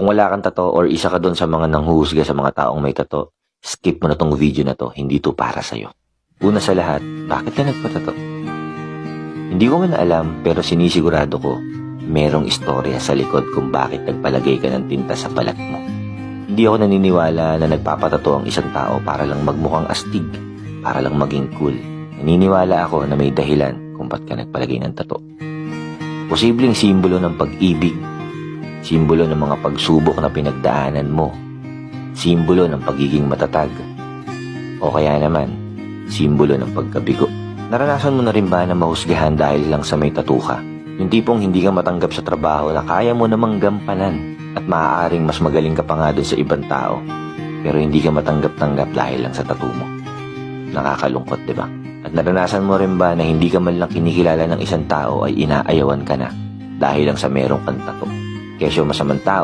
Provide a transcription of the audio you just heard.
Kung wala kang tato or isa ka doon sa mga nanghuhusga sa mga taong may tato, skip mo na tong video na to, hindi to para sa'yo. Una sa lahat, bakit ka nagpatato? Hindi ko man alam pero sinisigurado ko, merong istorya sa likod kung bakit nagpalagay ka ng tinta sa balat mo. Hindi ako naniniwala na nagpapatato ang isang tao para lang magmukhang astig, para lang maging cool. Naniniwala ako na may dahilan kung ba't ka nagpalagay ng tato. Posibleng simbolo ng pag-ibig, simbolo ng mga pagsubok na pinagdaanan mo, simbolo ng pagiging matatag, o kaya naman, simbolo ng pagkabigo. Naranasan mo na rin ba na mahusgahan dahil lang sa may tattoo ka? Yung tipong hindi ka matanggap sa trabaho na kaya mo namang gampanan at maaaring mas magaling ka pa nga dun sa ibang tao, pero hindi ka matanggap-tanggap dahil lang sa tattoo mo. Nakakalungkot, di ba? At naranasan mo rin ba na hindi ka man lang kinikilala ng isang tao ay inaayawan ka na dahil lang sa merong kang tattoo? Kesyo masamang tao,